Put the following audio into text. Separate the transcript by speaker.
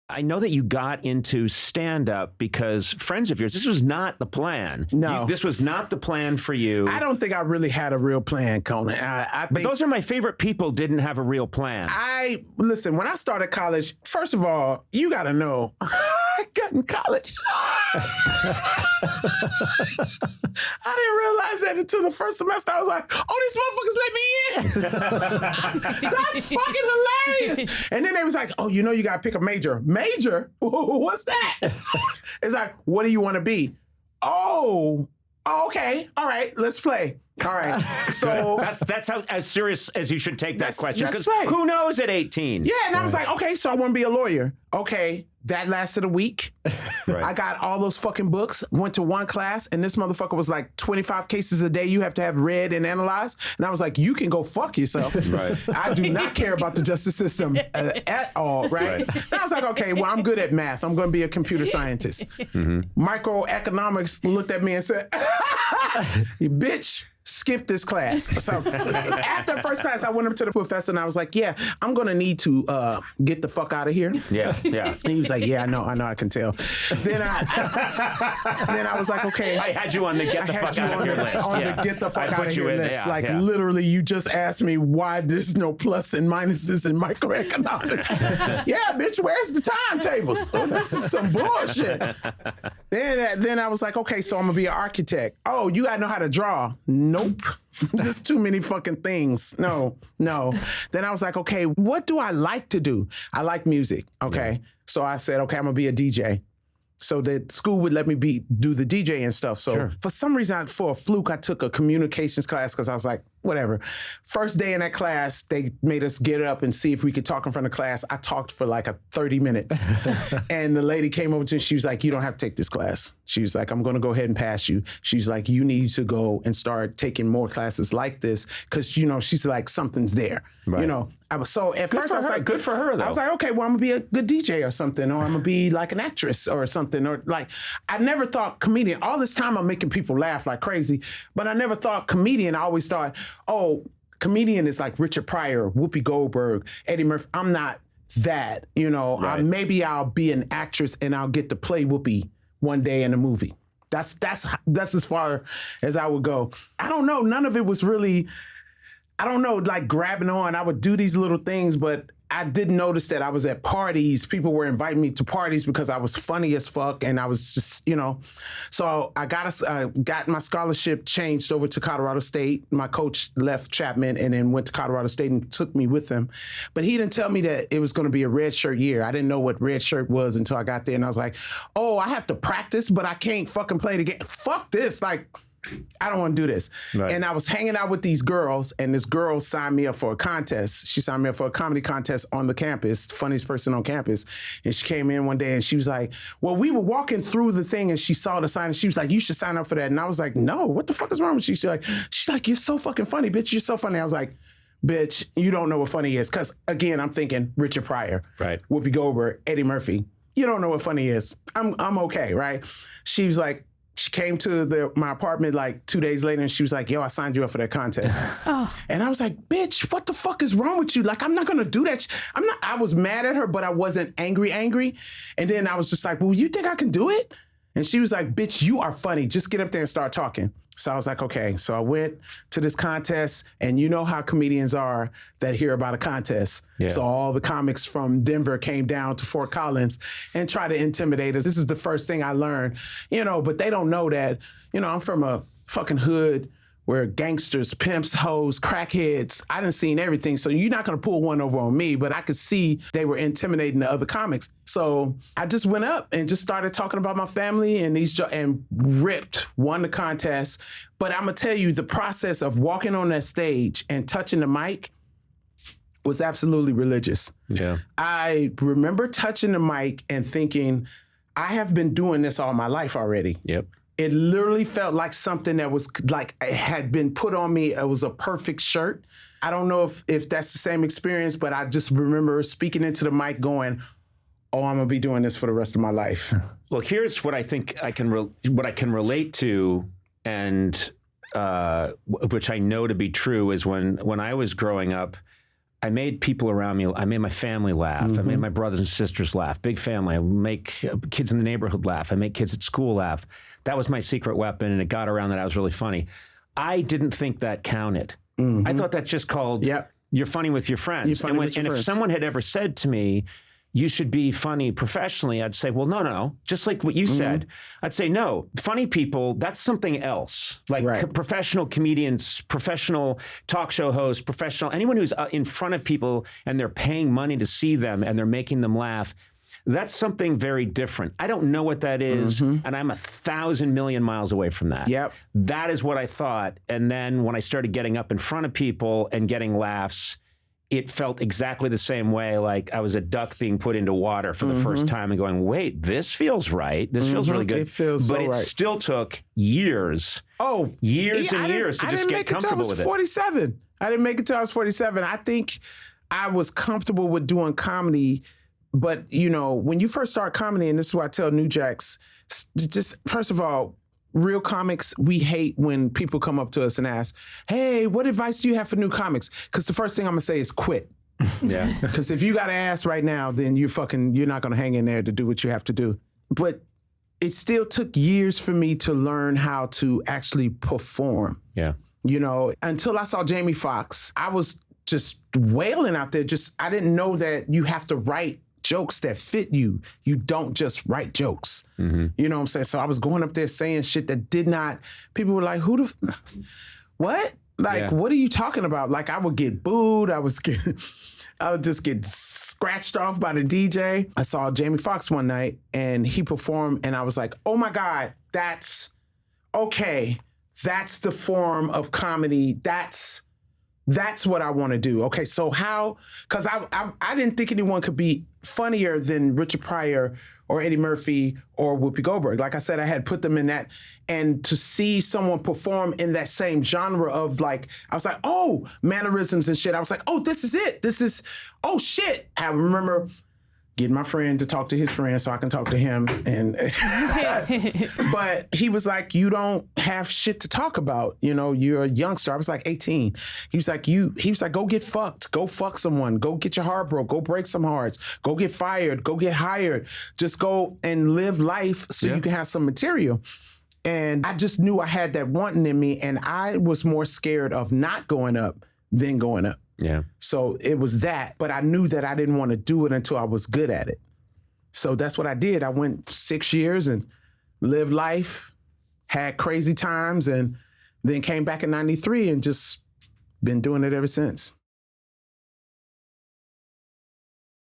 Speaker 1: I know that you got into stand-up because friends of yours, this was not the plan.
Speaker 2: No.
Speaker 1: This was not the plan for you.
Speaker 2: I don't think I really had a real plan, Conan. I
Speaker 1: But
Speaker 2: think
Speaker 1: those are my favorite people didn't have a real plan.
Speaker 2: Listen, when I started college, first of all, you got to know, I got in college. I didn't realize that until the first semester. I was like, oh, these motherfuckers let me in. That's fucking hilarious. And then they was like, oh, you got to pick a major. Major? What's that? It's like, what do you want to be? Oh, okay. All right, let's play. All right. So
Speaker 1: that's how as serious as you should take that question. Because
Speaker 2: right.
Speaker 1: who knows at 18?
Speaker 2: Yeah, and I was like, okay, so I want to be a lawyer. Okay, that lasted a week.
Speaker 1: Right.
Speaker 2: I got all those fucking books, went to one class, and this motherfucker was like 25 cases a day you have to have read and analyzed. And I was like, you can go fuck yourself.
Speaker 1: Right.
Speaker 2: I do not care about the justice system at all, right? And I was like, okay, well, I'm good at math. I'm going to be a computer scientist. Microeconomics looked at me and said, you bitch. Skip this class. So after first class, I went up to the professor and I was like, yeah, I'm going to need to get the fuck out of here.
Speaker 1: Yeah.
Speaker 2: And he was like, yeah, I know, I can tell. Then I was like, okay.
Speaker 1: I had you on the get the fuck out of here list.
Speaker 2: The get the fuck out of here list. Literally, you just asked me why there's no plus and minuses in microeconomics. Yeah, bitch, where's the timetables? Oh, this is some bullshit. Then I was like, okay, so I'm going to be an architect. Oh, you got to know how to draw. Nope. Just too many fucking things. No. Then I was like, okay, what do I like to do? I like music. Okay. Yeah. So I said, okay, I'm going to be a DJ. So that school would let me do the DJ and stuff. So for some reason, for a fluke, I took a communications class because I was like, whatever. First day in that class, they made us get up and see if we could talk in front of class. I talked for like 30 minutes. And the lady came over to me. She was like, you don't have to take this class. She was like, I'm going to go ahead and pass you. She's like, you need to go and start taking more classes like this because, she's like, something's there.
Speaker 1: Right.
Speaker 2: At first I was like,
Speaker 1: good for her though.
Speaker 2: I was like, okay, well, I'm going to be a good DJ or something, or I'm going to be like an actress or something. Or like, I never thought comedian. All this time I'm making people laugh like crazy, but I never thought comedian. I always thought, oh, comedian is like Richard Pryor, Whoopi Goldberg, Eddie Murphy. I'm not that,
Speaker 1: Right.
Speaker 2: Maybe I'll be an actress and I'll get to play Whoopi one day in a movie. That's as far as I would go. I don't know. None of it was really, like grabbing on. I would do these little things, but I did notice that I was at parties. People were inviting me to parties because I was funny as fuck, and I was just, So I got my scholarship changed over to Colorado State. My coach left Chapman and then went to Colorado State and took me with him. But he didn't tell me that it was going to be a red shirt year. I didn't know what red shirt was until I got there, and I was like, oh, I have to practice, but I can't fucking play the game. Fuck this, like. I don't want to do this. Right. And I was hanging out with these girls, and this girl signed me up for a contest. She signed me up for a comedy contest on the campus, funniest person on campus. And she came in one day and she was like, well, we were walking through the thing and she saw the sign and she was like, you should sign up for that. And I was like, no, what the fuck is wrong with you? She's like, you're so fucking funny, bitch. You're so funny. I was like, bitch, you don't know what funny is. Because again, I'm thinking Richard Pryor,
Speaker 1: right?
Speaker 2: Whoopi Goldberg, Eddie Murphy. You don't know what funny is. I'm okay, right? She was like, she came to my apartment like 2 days later and she was like, yo, I signed you up for that contest. And I was like, bitch, what the fuck is wrong with you? Like, I'm not going to do that. I was mad at her, but I wasn't angry. And then I was just like, well, you think I can do it? And she was like, bitch, you are funny. Just get up there and start talking. So I was like, okay. So I went to this contest, and you know how comedians are that hear about a contest. Yeah. So all the comics from Denver came down to Fort Collins and tried to intimidate us. This is the first thing I learned, but they don't know that, I'm from a fucking hood where gangsters, pimps, hoes, crackheads, I done seen everything. So you're not going to pull one over on me, but I could see they were intimidating the other comics. So I just went up and just started talking about my family and won the contest. But I'm going to tell you, the process of walking on that stage and touching the mic was absolutely religious. Yeah. I remember touching the mic and thinking, I have been doing this all my life already.
Speaker 1: Yep.
Speaker 2: It literally felt like something that was like it had been put on me. It was a perfect shirt. I don't know if that's the same experience, but I just remember speaking into the mic going, oh, I'm going to be doing this for the rest of my life.
Speaker 1: Well, here's what I think I can relate to, and which I know to be true, is when I was growing up, I made people around me, I made my family laugh. I made my brothers and sisters laugh. Big family. I make kids in the neighborhood laugh. I make kids at school laugh. That was my secret weapon, and it got around that I was really funny. I didn't think that counted. I thought that just called, you're funny with your friends.
Speaker 2: You're funny with your friends.
Speaker 1: If someone had ever said to me, you should be funny professionally, I'd say, well, no. Just like what you said. I'd say, no, funny people, that's something else. Like professional comedians, professional talk show hosts, anyone who's in front of people and they're paying money to see them and they're making them laugh, that's something very different. I don't know what that is, and I'm 1,000 million miles away from that. That is what I thought. And then when I started getting up in front of people and getting laughs, it felt exactly the same way, like I was a duck being put into water for the first time and going, wait, this feels right. This feels really good.
Speaker 2: It feels
Speaker 1: but
Speaker 2: so
Speaker 1: it
Speaker 2: right.
Speaker 1: Still took years. Years and years to just get comfortable with it.
Speaker 2: I didn't make it till I was 47. I didn't make it till I was 47. I think I was comfortable with doing comedy. But, you know, when you first start comedy, and this is what I tell New Jacks, just first of all, real comics, we hate when people come up to us and ask, hey, what advice do you have for new comics? Because the first thing I'm going to say is quit. Because if you got to ask right now, then you're not going to hang in there to do what you have to do. But it still took years for me to learn how to actually perform. You know, until I saw Jamie Foxx, I was just wailing out there. I didn't know that you have to write jokes that fit you. You don't just write jokes. You know what I'm saying? So I was going up there saying shit that did not, people were like, what? Like, what are you talking about? Like, I would get booed. I would just get scratched off by the DJ. I saw Jamie Foxx one night and he performed and I was like, oh my God, that's okay. That's the form of comedy. That's what I want to do. Okay, so how, because I didn't think anyone could be funnier than Richard Pryor or Eddie Murphy or Whoopi Goldberg. Like I said, I had put them in that. And to see someone perform in that same genre of like, I was like, oh, mannerisms and shit. I was like, oh, this is it. Oh shit. I remember getting my friend to talk to his friend so I can talk to him. And but he was like, you don't have shit to talk about. You know, you're a youngster. I was like 18. He was like, go get fucked. Go fuck someone. Go get your heart broke. Go break some hearts. Go get fired. Go get hired. Just go and live life so you can have some material. And I just knew I had that wanting in me. And I was more scared of not going up than going up. So it was that, but I knew that I didn't want to do it until I was good at it. So that's what I did. I went 6 years and lived life, had crazy times, and then came back in 93 and just been doing it ever since.